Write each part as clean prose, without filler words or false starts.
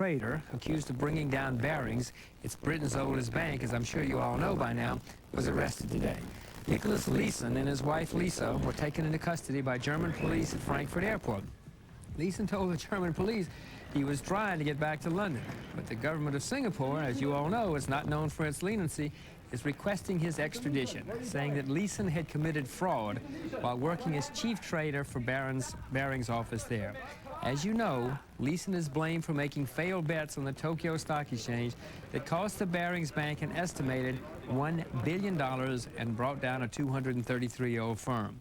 trader accused of bringing down Barings, it's Britain's oldest bank, as I'm sure you all know by now, was arrested today. Nicholas Leeson and his wife Lisa were taken into custody by German police at Frankfurt Airport. Leeson told the German police he was trying to get back to London, but the government of Singapore, as you all know, is not known for its leniency, is requesting his extradition, saying that Leeson had committed fraud while working as chief trader for Barings' office there. As you know, Leeson is blamed for making failed bets on the Tokyo Stock Exchange that cost the Barings Bank an estimated $1 billion and brought down a 233-year-old firm.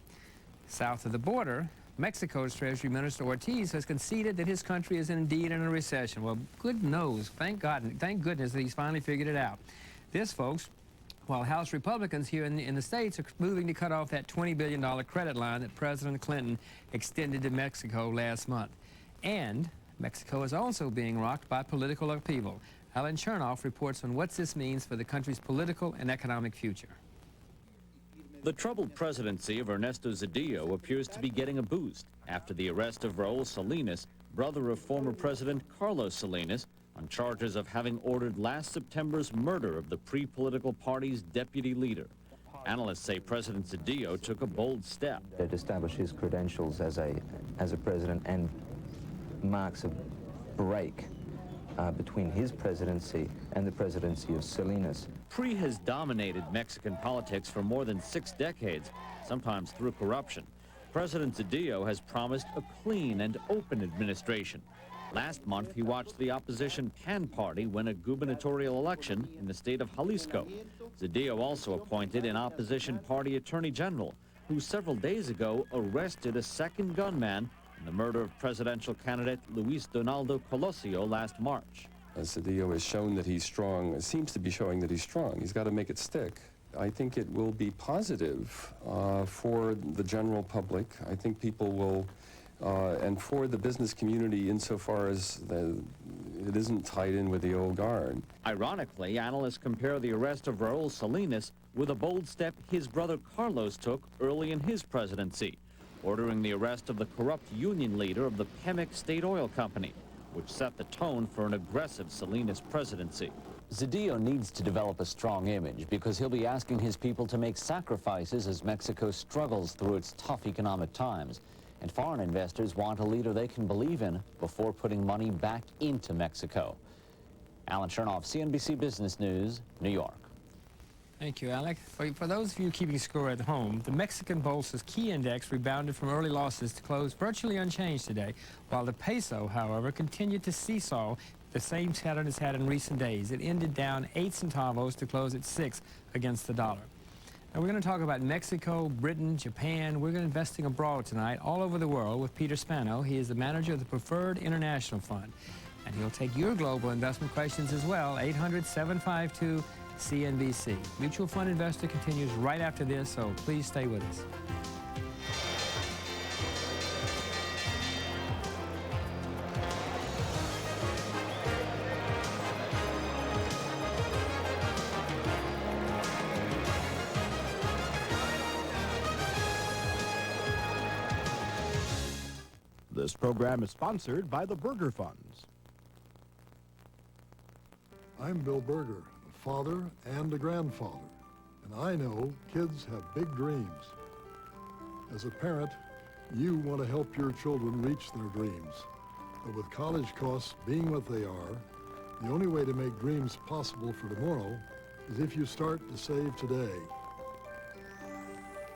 South of the border, Mexico's Treasury Minister Ortiz has conceded that his country is indeed in a recession. Well, good news. Thank goodness that he's finally figured it out. This, folks, while House Republicans here in the States are moving to cut off that $20 billion credit line that President Clinton extended to Mexico last month. And Mexico is also being rocked by political upheaval. Alan Chernoff reports on what this means for the country's political and economic future. The troubled presidency of Ernesto Zedillo appears to be getting a boost after the arrest of Raul Salinas, brother of former President Carlos Salinas, on charges of having ordered last September's murder of the pre-political party's deputy leader. Analysts say President Zedillo took a bold step. It established his credentials as a president and marks a break between his presidency and the presidency of Salinas. PRI has dominated Mexican politics for more than 6 decades, sometimes through corruption. President Zedillo has promised a clean and open administration. Last month, he watched the opposition PAN party win a gubernatorial election in the state of Jalisco. Zedillo also appointed an opposition party attorney general, who several days ago arrested a second gunman in the murder of presidential candidate Luis Donaldo Colosio last March. Zedillo has shown that he's strong, seems to be showing that he's strong. He's got to make it stick. I think it will be positive for the general public. I think people will, and for the business community insofar as it isn't tied in with the old guard. Ironically, analysts compare the arrest of Raul Salinas with a bold step his brother Carlos took early in his presidency, ordering the arrest of the corrupt union leader of the Pemex State Oil Company, which set the tone for an aggressive Salinas presidency. Zedillo needs to develop a strong image because he'll be asking his people to make sacrifices as Mexico struggles through its tough economic times. And foreign investors want a leader they can believe in before putting money back into Mexico. Alan Chernoff, CNBC Business News, New York. Thank you, Alec. For those of you keeping score at home, the Mexican Bolsa's key index rebounded from early losses to close virtually unchanged today, while the peso, however, continued to seesaw the same pattern it's had in recent days. It ended down 8 centavos to close at 6 against the dollar. Now we're going to talk about Mexico, Britain, Japan. We're going to investing abroad tonight, all over the world, with Peter Spano. He is the manager of the Preferred International Fund, and he'll take your global investment questions as well. 800-752-CNBC. Mutual Fund Investor continues right after this, so please stay with us. This program is sponsored by the Berger Funds. I'm Bill Berger, a father and a grandfather, and I know kids have big dreams. As a parent, you want to help your children reach their dreams. But with college costs being what they are, the only way to make dreams possible for tomorrow is if you start to save today.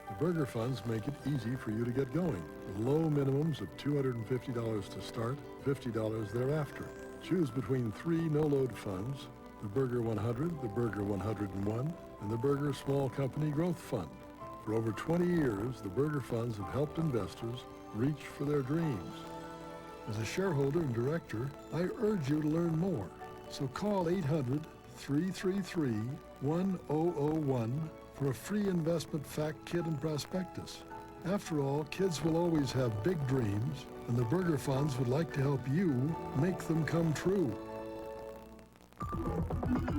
The Berger Funds make it easy for you to get going, with low minimums of $250 to start, $50 thereafter. Choose between 3 no-load funds, the Berger 100, the Berger 101, and the Berger Small Company Growth Fund. For over 20 years, the Berger Funds have helped investors reach for their dreams. As a shareholder and director, I urge you to learn more. So call 800-333-1001 for a free investment fact kit and prospectus. After all, kids will always have big dreams, and the Berger Funds would like to help you make them come true.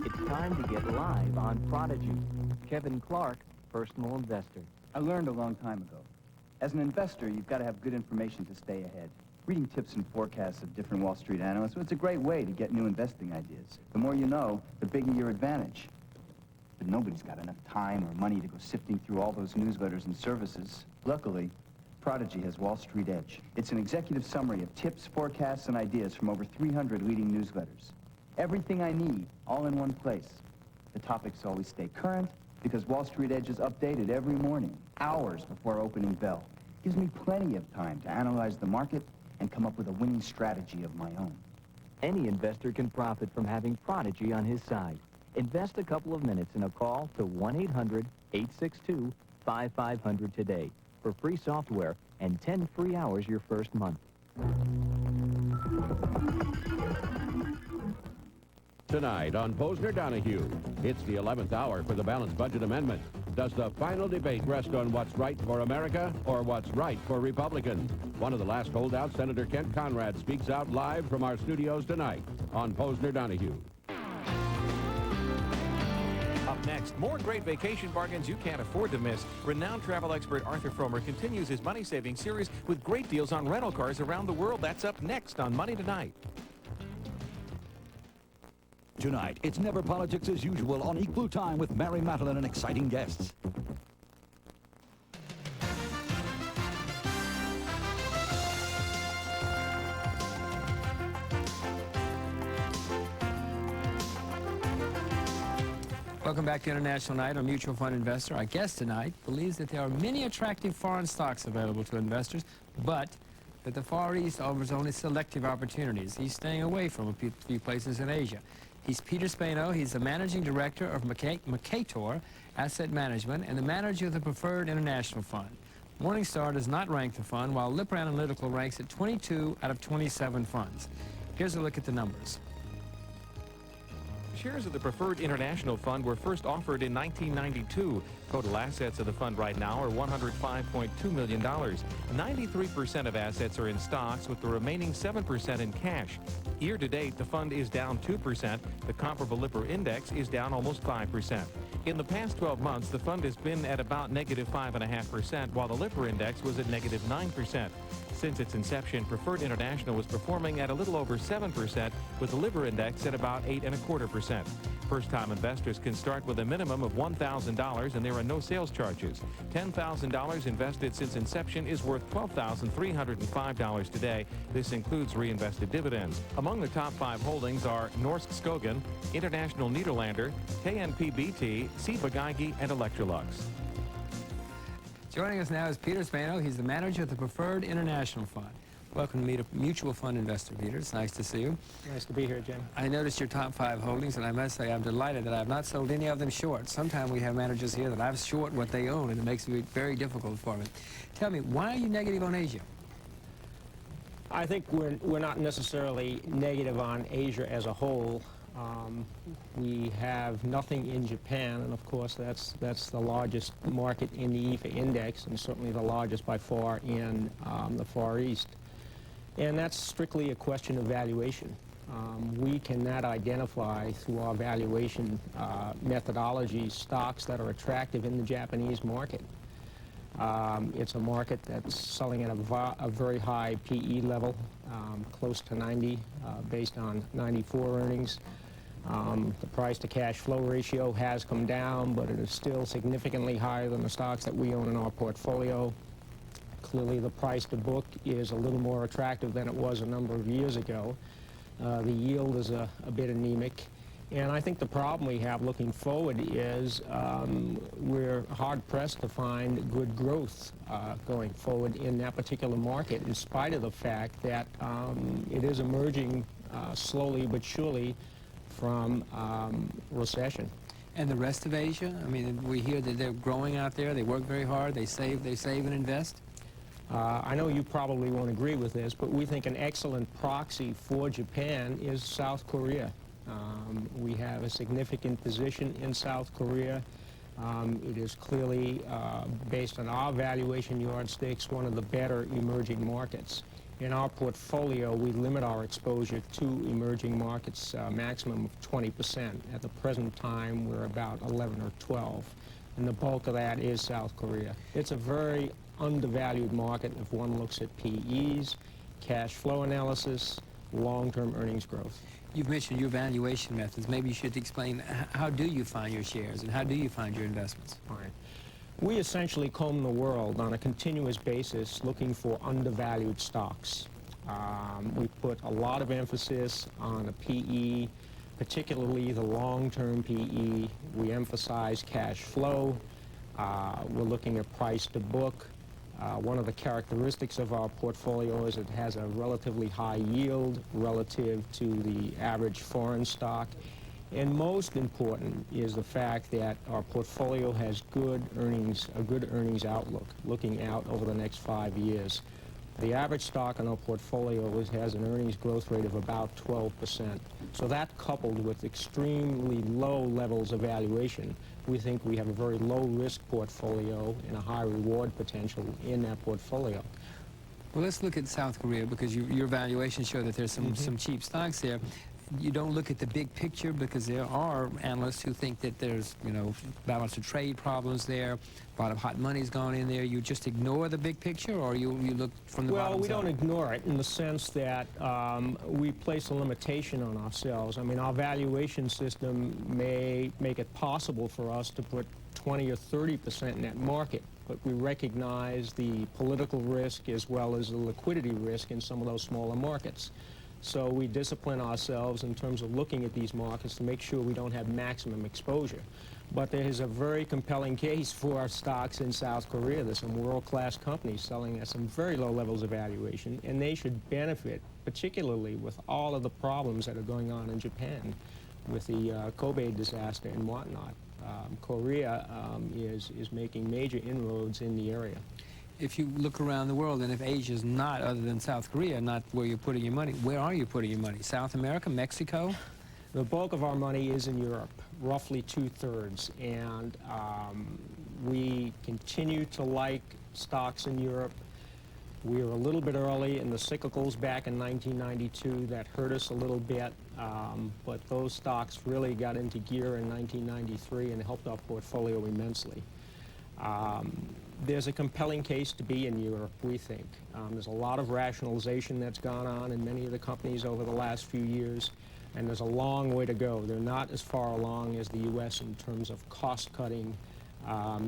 It's time to get live on Prodigy. Kevin Clark, personal investor. I learned a long time ago. As an investor, you've got to have good information to stay ahead. Reading tips and forecasts of different Wall Street analysts, it's a great way to get new investing ideas. The more you know, the bigger your advantage. But nobody's got enough time or money to go sifting through all those newsletters and services. Luckily, Prodigy has Wall Street Edge. It's an executive summary of tips, forecasts, and ideas from over 300 leading newsletters. Everything I need, all in one place. The topics always stay current because Wall Street Edge is updated every morning, hours before opening bell. Gives me plenty of time to analyze the market and come up with a winning strategy of my own. Any investor can profit from having Prodigy on his side. Invest a couple of minutes in a call to 1-800-862-5500 today for free software and 10 free hours your first month. Tonight on Posner-Donahue, it's the 11th hour for the Balanced Budget Amendment. Does the final debate rest on what's right for America or what's right for Republicans? One of the last holdouts, Senator Kent Conrad, speaks out live from our studios tonight on Posner-Donahue. Up next, more great vacation bargains you can't afford to miss. Renowned travel expert Arthur Fromer continues his money-saving series with great deals on rental cars around the world. That's up next on Money Tonight. Tonight, it's never politics as usual on Equal Time with Mary Matalin and exciting guests. Welcome back to International Night on Mutual Fund Investor. Our guest tonight believes that there are many attractive foreign stocks available to investors, but that the Far East offers only selective opportunities. He's staying away from a few places in Asia. He's Peter Spano. He's the managing director of Mercator Asset Management and the manager of the Preferred International Fund. Morningstar does not rank the fund, while Lipper Analytical ranks at 22 out of 27 funds. Here's a look at the numbers. Shares of the Preferred International Fund were first offered in 1992. Total assets of the fund right now are $105.2 million. 93% of assets are in stocks, with the remaining 7% in cash. Year to date, the fund is down 2%. The comparable Lipper index is down almost 5%. In the past 12 months, the fund has been at about negative 5.5%, while the Lipper index was at negative 9%. Since its inception, Preferred International was performing at a little over 7%, with the Lipper index at about 8.25%. First-time investors can start with a minimum of $1,000, and there are no sales charges. $10,000 invested since inception is worth $12,305 today. This includes reinvested dividends. Among the top 5 holdings are Norsk Skogen, International Nederlander, KNPBT, Ciba-Geigy, and Electrolux. Joining us now is Peter Spano. He's the manager of the Preferred International Fund. Welcome to meet a mutual fund investor, Peter. It's nice to see you. Nice to be here, Jim. I noticed your top 5 holdings, and I must say I'm delighted that I've not sold any of them short. Sometimes we have managers here that I've short what they own, and it makes it very difficult for me. Tell me, why are you negative on Asia? I think we're not necessarily negative on Asia as a whole. We have nothing in Japan, and of course that's the largest market in the EFA index, and certainly the largest by far in the Far East. And that's strictly a question of valuation. We cannot identify through our valuation methodology stocks that are attractive in the Japanese market. It's a market that's selling at a very high PE level, close to 90, based on 94 earnings. The price-to-cash flow ratio has come down, but it is still significantly higher than the stocks that we own in our portfolio. Clearly, the price-to-book is a little more attractive than it was a number of years ago. The yield is a bit anemic. And I think the problem we have looking forward is we're hard-pressed to find good growth going forward in that particular market, in spite of the fact that it is emerging slowly but surely from recession. And the rest of Asia? I mean, we hear that they're growing out there. They work very hard. They save and invest. I know you probably won't agree with this, but we think an excellent proxy for Japan is South Korea. We have a significant position in South Korea. It is clearly, based on our valuation yardsticks, one of the better emerging markets. In our portfolio, we limit our exposure to emerging markets maximum of 20%. At the present time, we're about 11 or 12, and the bulk of that is South Korea. It's a very undervalued market if one looks at PEs, cash flow analysis, long-term earnings growth. You've mentioned your valuation methods. Maybe you should explain how do you find your shares and how do you find your investments? All right. We essentially comb the world on a continuous basis looking for undervalued stocks. We put a lot of emphasis on the PE, particularly the long-term PE. We emphasize cash flow. We're looking at price to book. One of the characteristics of our portfolio is it has a relatively high yield relative to the average foreign stock. And most important is the fact that our portfolio has a good earnings outlook, looking out over the next 5 years. The average stock in our portfolio has an earnings growth rate of about 12%. So that, coupled with extremely low levels of valuation, we think we have a very low-risk portfolio and a high reward potential in that portfolio. Well, let's look at South Korea, because your valuations show that there's some cheap stocks there. You don't look at the big picture, because there are analysts who think that there's, balance of trade problems there, a lot of hot money's gone in there. You just ignore the big picture, or you look from the bottom up? Well, we don't ignore it in the sense that we place a limitation on ourselves. I mean, our valuation system may make it possible for us to put 20 or 30% net market, but we recognize the political risk as well as the liquidity risk in some of those smaller markets. So we discipline ourselves in terms of looking at these markets to make sure we don't have maximum exposure. But there is a very compelling case for our stocks in South Korea. There's some world-class companies selling at some very low levels of valuation, and they should benefit, particularly with all of the problems that are going on in Japan with the Kobe disaster and whatnot. Korea is making major inroads in the area. If you look around the world, and if Asia's not, other than South Korea, not where you're putting your money, where are you putting your money? South America, Mexico? The bulk of our money is in Europe, roughly 2/3, and we continue to like stocks in Europe. We were a little bit early in the cyclicals back in 1992. That hurt us a little bit, but those stocks really got into gear in 1993 and helped our portfolio immensely. There's a compelling case to be in Europe, we think. There's a lot of rationalization that's gone on in many of the companies over the last few years, and there's a long way to go. They're not as far along as the U.S. in terms of cost cutting,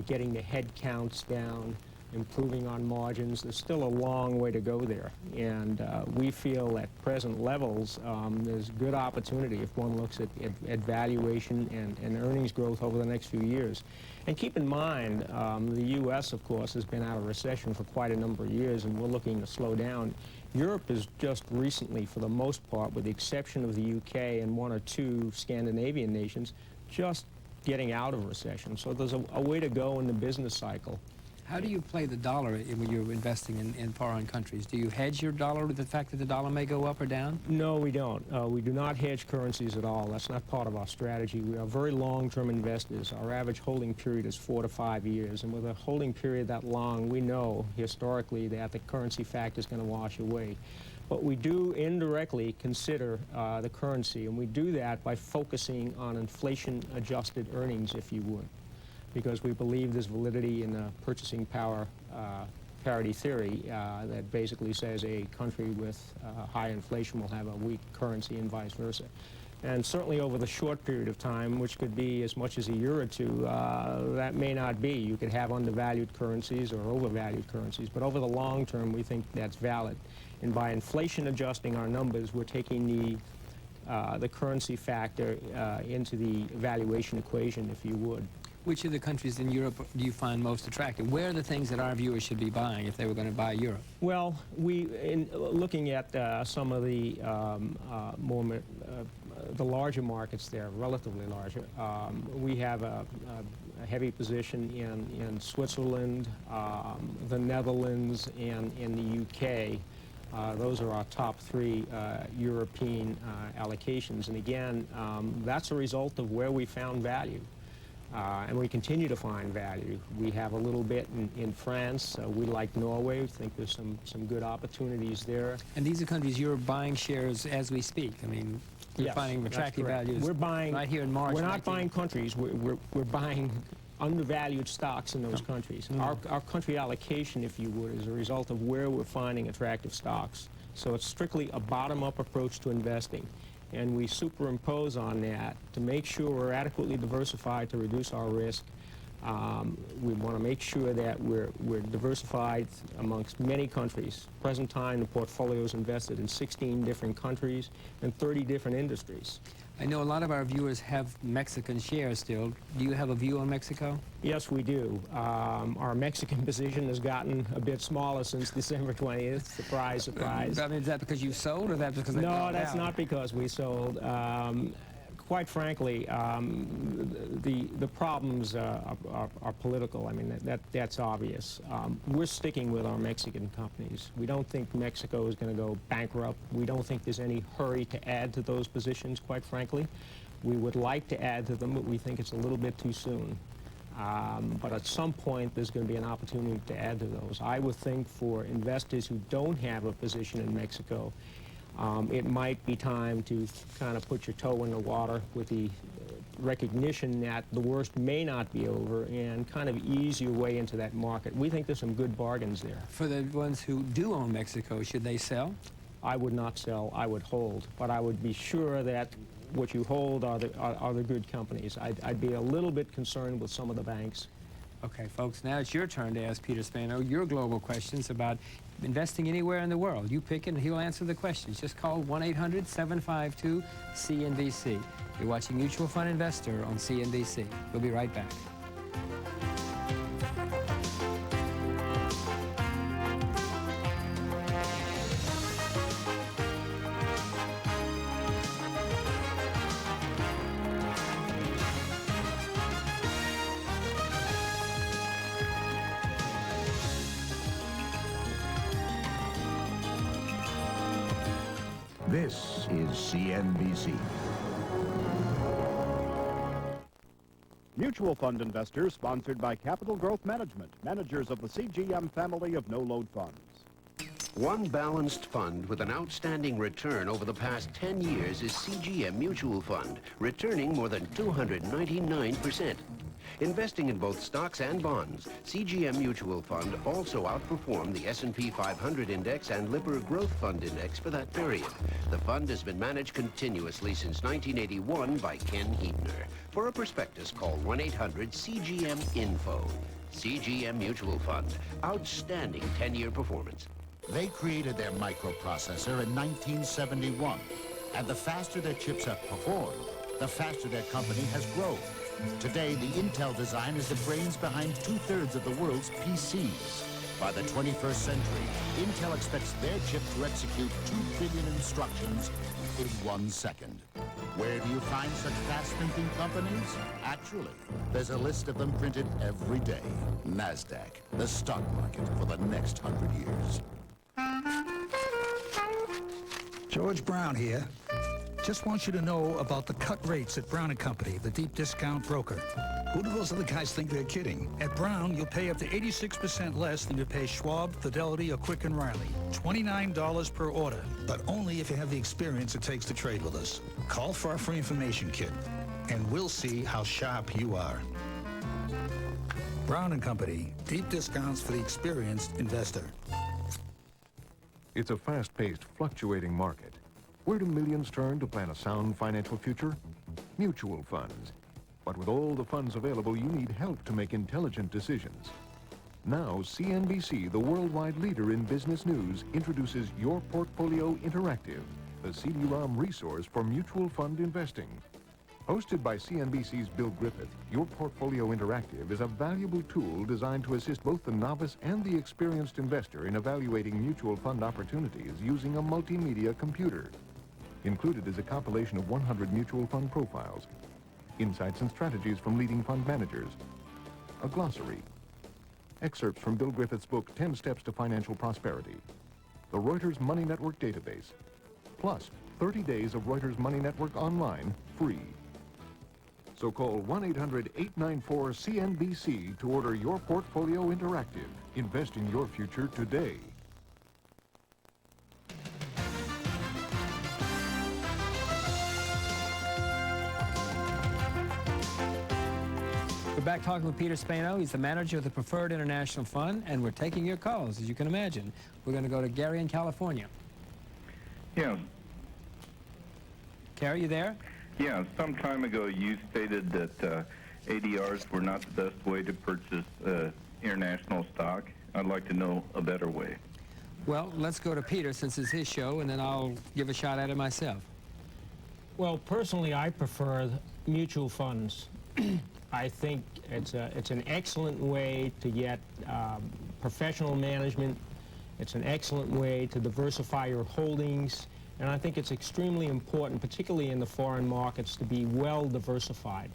getting the head counts down, improving on margins. There's still a long way to go there, and we feel at present levels there's good opportunity if one looks at valuation and earnings growth over the next few years. And keep in mind, the U.S., of course, has been out of recession for quite a number of years, and we're looking to slow down. Europe is just recently, for the most part, with the exception of the U.K. and 1 or 2 Scandinavian nations, just getting out of recession. So there's a way to go in the business cycle. How do you play the dollar when you're investing in foreign countries? Do you hedge your dollar with the fact that the dollar may go up or down? No, we don't. We do not hedge currencies at all. That's not part of our strategy. We are very long-term investors. Our average holding period is 4 to 5 years, and with a holding period that long, we know historically that the currency factor is going to wash away. But we do indirectly consider the currency, and we do that by focusing on inflation-adjusted earnings, if you would, because we believe there's validity in the purchasing power parity theory that basically says a country with high inflation will have a weak currency and vice versa. And certainly over the short period of time, which could be as much as a year or two, that may not be. You could have undervalued currencies or overvalued currencies, but over the long term, we think that's valid. And by inflation adjusting our numbers, we're taking the currency factor into the valuation equation, if you would. Which of the countries in Europe do you find most attractive? Where are the things that our viewers should be buying if they were going to buy Europe? Well, in looking at some of the the larger markets there, relatively larger, we have a heavy position in Switzerland, the Netherlands, and in the UK. Those are our top 3 European allocations. And again, that's a result of where we found value. And we continue to find value. We have a little bit in France. We like Norway. We think there's some good opportunities there. And these are countries you're buying shares as we speak. I mean, you're finding attractive values. We're buying right here in March. We're not buying countries. We're buying undervalued stocks in those countries. Our country allocation, if you would, is a result of where we're finding attractive stocks. So it's strictly a bottom-up approach to investing. And we superimpose on that to make sure we're adequately diversified to reduce our risk. We want to make sure that we're diversified amongst many countries. Present time, the portfolio is invested in 16 different countries and 30 different industries. I know a lot of our viewers have Mexican shares still. Do you have a view on Mexico? Yes, we do. Our Mexican position has gotten a bit smaller since December 20th. Surprise, surprise. I mean, is that because you sold, or that because they No, that's not because we sold. Quite frankly, the problems are political. I mean, that's obvious. We're sticking with our Mexican companies. We don't think Mexico is going to go bankrupt. We don't think there's any hurry to add to those positions, quite frankly. We would like to add to them, but we think it's a little bit too soon. But at some point, there's going to be an opportunity to add to those. I would think for investors who don't have a position in Mexico, it might be time to kind of put your toe in the water with the recognition that the worst may not be over and kind of ease your way into that market. We think there's some good bargains there. For the ones who do own Mexico, should they sell? I would not sell. I would hold. But I would be sure that what you hold are the good companies. I'd be a little bit concerned with some of the banks. Okay, folks, now it's your turn to ask Peter Spano your global questions about investing anywhere in the world. You pick it and he'll answer the questions. Just call 1-800-752-CNBC. You're watching Mutual Fund Investor on CNBC. We'll be right back. This is CNBC. Mutual Fund Investor, sponsored by Capital Growth Management, managers of the CGM family of no-load funds. One balanced fund with an outstanding return over the past 10 years is CGM Mutual Fund, returning more than 299%. Investing in both stocks and bonds, CGM Mutual Fund also outperformed the S&P 500 Index and Lipper Growth Fund Index for that period. The fund has been managed continuously since 1981 by Ken Hebner. For a prospectus, call 1-800-CGM-INFO. CGM Mutual Fund, outstanding 10-year performance. They created their microprocessor in 1971. And the faster their chips have performed, the faster their company has grown. Today, the Intel design is the brains behind 2/3 of the world's PCs. By the 21st century, Intel expects their chip to execute 2 billion instructions in 1 second. Where do you find such fast-thinking companies? Actually, there's a list of them printed every day. NASDAQ, the stock market for the next 100 years. George Brown here. Just want you to know about the cut rates at Brown & Company, the deep discount broker. Who do those other guys think they're kidding? At Brown, you'll pay up to 86% less than you pay Schwab, Fidelity, or Quick & Riley. $29 per order, but only if you have the experience it takes to trade with us. Call for our free information kit, and we'll see how sharp you are. Brown & Company, deep discounts for the experienced investor. It's a fast-paced, fluctuating market. Where do millions turn to plan a sound financial future? Mutual funds. But with all the funds available, you need help to make intelligent decisions. Now, CNBC, the worldwide leader in business news, introduces Your Portfolio Interactive, the CD-ROM resource for mutual fund investing. Hosted by CNBC's Bill Griffith, Your Portfolio Interactive is a valuable tool designed to assist both the novice and the experienced investor in evaluating mutual fund opportunities using a multimedia computer. Included is a compilation of 100 mutual fund profiles, insights and strategies from leading fund managers, a glossary, excerpts from Bill Griffith's book, 10 Steps to Financial Prosperity, the Reuters Money Network database, plus 30 days of Reuters Money Network online, free. So call 1-800-894-CNBC to order Your Portfolio Interactive. Invest in your future today. We're back talking with Peter Spano. He's the manager of the Preferred International Fund, and we're taking your calls, as you can imagine. We're going to go to Gary in California. Yeah. Carrie, you there? Yeah, some time ago you stated that ADRs were not the best way to purchase international stock. I'd like to know a better way. Well, let's go to Peter since it's his show, and then I'll give a shot at it myself. Well, personally, I prefer mutual funds. I think it's an excellent way to get professional management. It's an excellent way to diversify your holdings. And I think it's extremely important, particularly in the foreign markets, to be well diversified.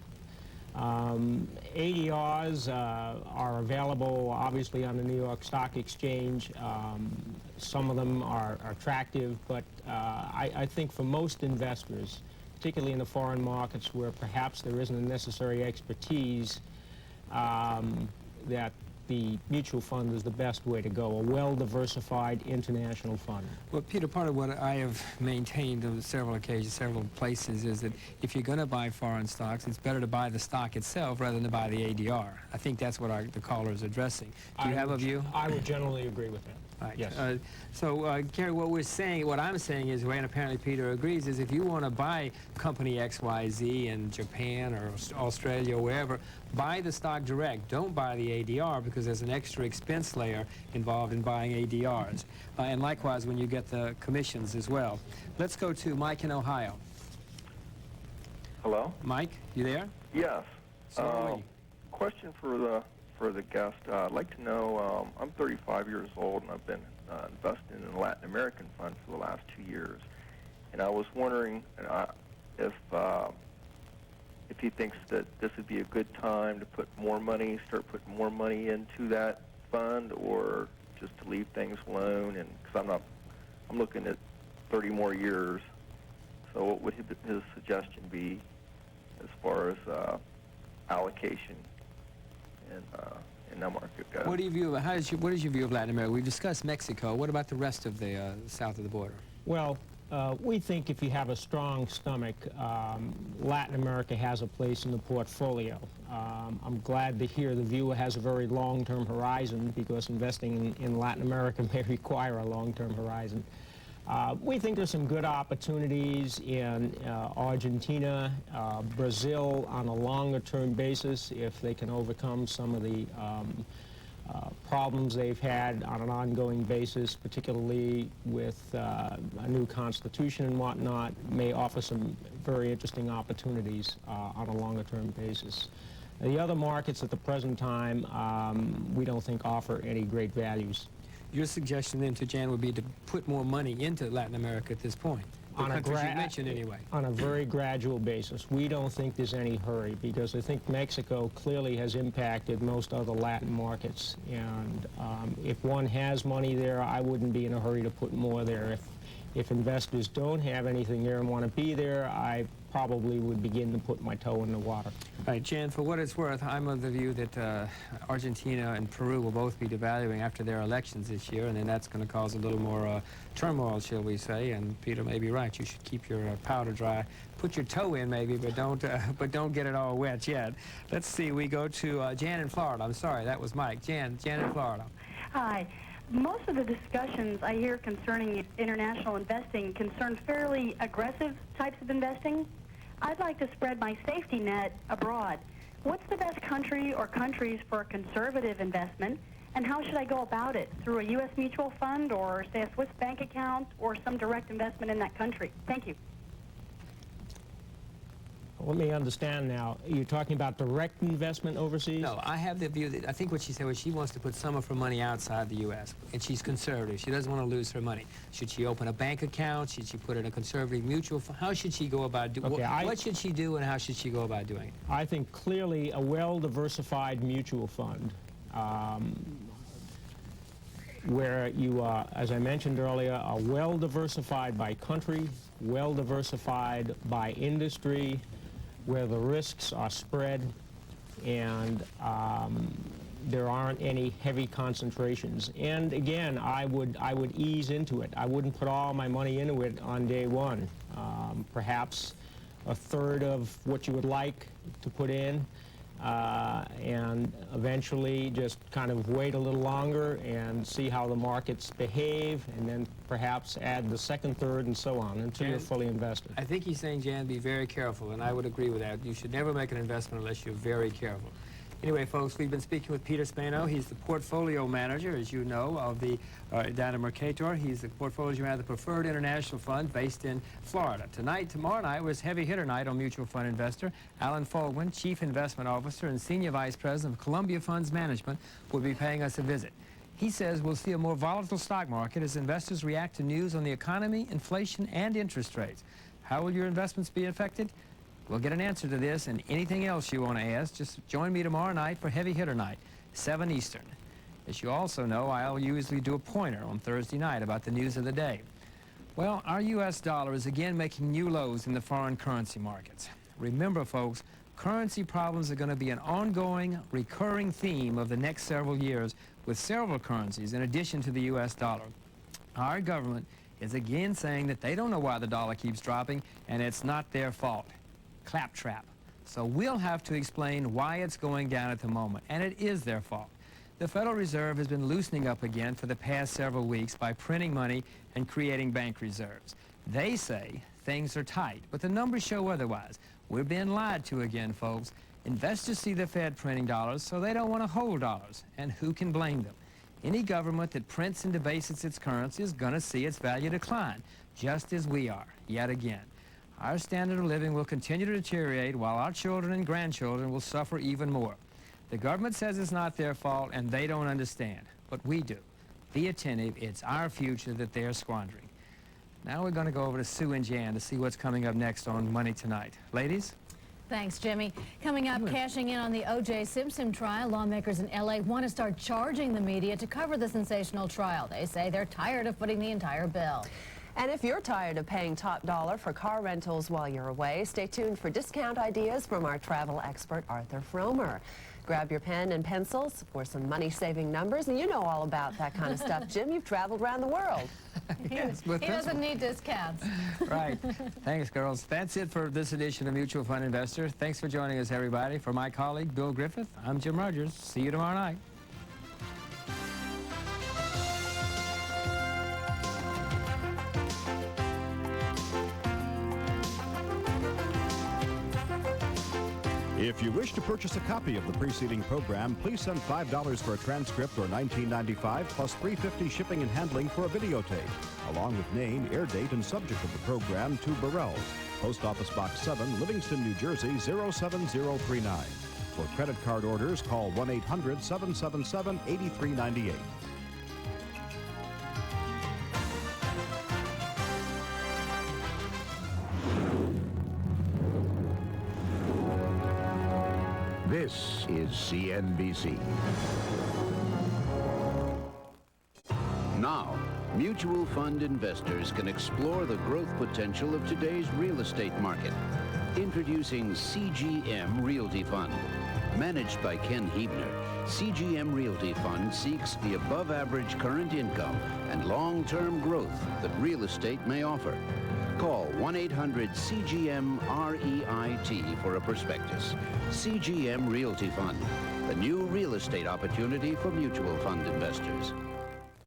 ADRs are available, obviously, on the New York Stock Exchange. Some of them are attractive, but I think for most investors, particularly in the foreign markets where perhaps there isn't a necessary expertise, that the mutual fund is the best way to go, a well-diversified international fund. Well, Peter, part of what I have maintained on several occasions, several places, is that if you're going to buy foreign stocks, it's better to buy the stock itself rather than to buy the ADR. I think that's what the caller is addressing. Do you have a view? I would generally agree with that. Right. Yes. Gary, what I'm saying is, and apparently Peter agrees, is if you want to buy company XYZ in Japan or Australia or wherever, buy the stock direct. Don't buy the ADR because there's an extra expense layer involved in buying ADRs. And likewise when you get the commissions as well. Let's go to Mike in Ohio. Hello? Mike, you there? Yes. So question for the guest. I'd like to know, I'm 35 years old and I've been investing in a Latin American fund for the last 2 years. And I was wondering if he thinks that this would be a good time to put more money, start putting more money into that fund, or just to leave things alone. And because I'm looking at 30 more years. So what would his suggestion be as far as allocation in that market goes? What do you view? What is your view of Latin America? We've discussed Mexico. What about the rest of the south of the border? Well, we think if you have a strong stomach, Latin America has a place in the portfolio. I'm glad to hear the viewer has a very long-term horizon, because investing in Latin America may require a long-term horizon. We think there's some good opportunities in Argentina, Brazil on a longer-term basis if they can overcome some of the problems they've had on an ongoing basis, particularly with a new constitution and whatnot, may offer some very interesting opportunities on a longer-term basis. The other markets at the present time, we don't think offer any great values. Your suggestion then to Jan would be to put more money into Latin America at this point? The countries you mentioned anyway. On a very gradual basis. We don't think there's any hurry, because I think Mexico clearly has impacted most other Latin markets. And if one has money there, I wouldn't be in a hurry to put more there. If investors don't have anything there and want to be there, I probably would begin to put my toe in the water. All right, Jan, for what it's worth, I'm of the view that Argentina and Peru will both be devaluing after their elections this year, and then that's going to cause a little more turmoil, shall we say. And Peter may be right. You should keep your powder dry. Put your toe in, maybe, but don't get it all wet yet. Let's see. We go to Jan in Florida. I'm sorry, that was Mike. Jan in Florida. Hi. Most of the discussions I hear concerning international investing concern fairly aggressive types of investing. I'd like to spread my safety net abroad. What's the best country or countries for a conservative investment, and how should I go about it? Through a U.S. mutual fund, or, say, a Swiss bank account, or some direct investment in that country? Thank you. Let me understand now. You're talking about direct investment overseas? No, I have the view that I think what she said was she wants to put some of her money outside the U.S., and she's conservative. She doesn't want to lose her money. Should she open a bank account? Should she put it in a conservative mutual fund? How should she go about doing it? What should she do, and how should she go about doing it? I think clearly a well-diversified mutual fund where you are, as I mentioned earlier, are well-diversified by country, well-diversified by industry, where the risks are spread, and there aren't any heavy concentrations. And again, I would ease into it. I wouldn't put all my money into it on day one. Perhaps a third of what you would like to put in, and eventually just kind of wait a little longer and see how the markets behave, and then perhaps add the second, third, and so on until you're fully invested. I think he's saying, Jan, be very careful, and I would agree with that. You should never make an investment unless you're very careful. Anyway, folks, we've been speaking with Peter Spano. He's the portfolio manager, as you know, of the down in Mercator. He's the portfolio manager of the Preferred International Fund based in Florida. Tomorrow night was heavy hitter night on mutual fund investor. Alan Fogelman, Chief Investment Officer and Senior Vice President of Columbia Funds Management, will be paying us a visit. He says we'll see a more volatile stock market as investors react to news on the economy, inflation, and interest rates. How will your investments be affected? We'll get an answer to this and anything else you want to ask. Just join me tomorrow night for Heavy Hitter Night, 7 Eastern. As you also know, I'll usually do a pointer on Thursday night about the news of the day. Well, our U.S. dollar is again making new lows in the foreign currency markets. Remember, folks, currency problems are going to be an ongoing, recurring theme of the next several years with several currencies in addition to the U.S. dollar. Our government is again saying that they don't know why the dollar keeps dropping and it's not their fault. Claptrap. So we'll have to explain why it's going down at the moment, and it is their fault. The Federal Reserve has been loosening up again for the past several weeks by printing money and creating bank reserves. They say things are tight, but the numbers show otherwise. We're being lied to again, folks. Investors see the Fed printing dollars, so they don't want to hold dollars, and who can blame them? Any government that prints and debases its currency is going to see its value decline, just as we are, yet again. Our standard of living will continue to deteriorate while our children and grandchildren will suffer even more. The government says it's not their fault and they don't understand, but we do. Be attentive, it's our future that they're squandering. Now we're going to go over to Sue and Jan to see what's coming up next on Money Tonight. Ladies? Thanks, Jimmy. Coming up, cashing in on the O.J. Simpson trial, lawmakers in L.A. want to start charging the media to cover the sensational trial. They say they're tired of footing the entire bill. And if you're tired of paying top dollar for car rentals while you're away, stay tuned for discount ideas from our travel expert, Arthur Fromer. Grab your pen and pencils for some money-saving numbers, and you know all about that kind of stuff, Jim. You've traveled around the world. Yes, he doesn't need discounts. Right. Thanks, girls. That's it for this edition of Mutual Fund Investor. Thanks for joining us, everybody. For my colleague, Bill Griffith, I'm Jim Rogers. See you tomorrow night. If you wish to purchase a copy of the preceding program, please send $5 for a transcript or $19.95 plus $3.50 shipping and handling for a videotape, along with name, air date, and subject of the program to Burrell's, Post Office Box 7, Livingston, New Jersey, 07039. For credit card orders, call 1-800-777-8398. This is CNBC. Now, mutual fund investors can explore the growth potential of today's real estate market. Introducing CGM Realty Fund. Managed by Ken Huebner, CGM Realty Fund seeks the above-average current income and long-term growth that real estate may offer. Call 1-800-CGM-REIT for a prospectus. CGM Realty Fund, the new real estate opportunity for mutual fund investors.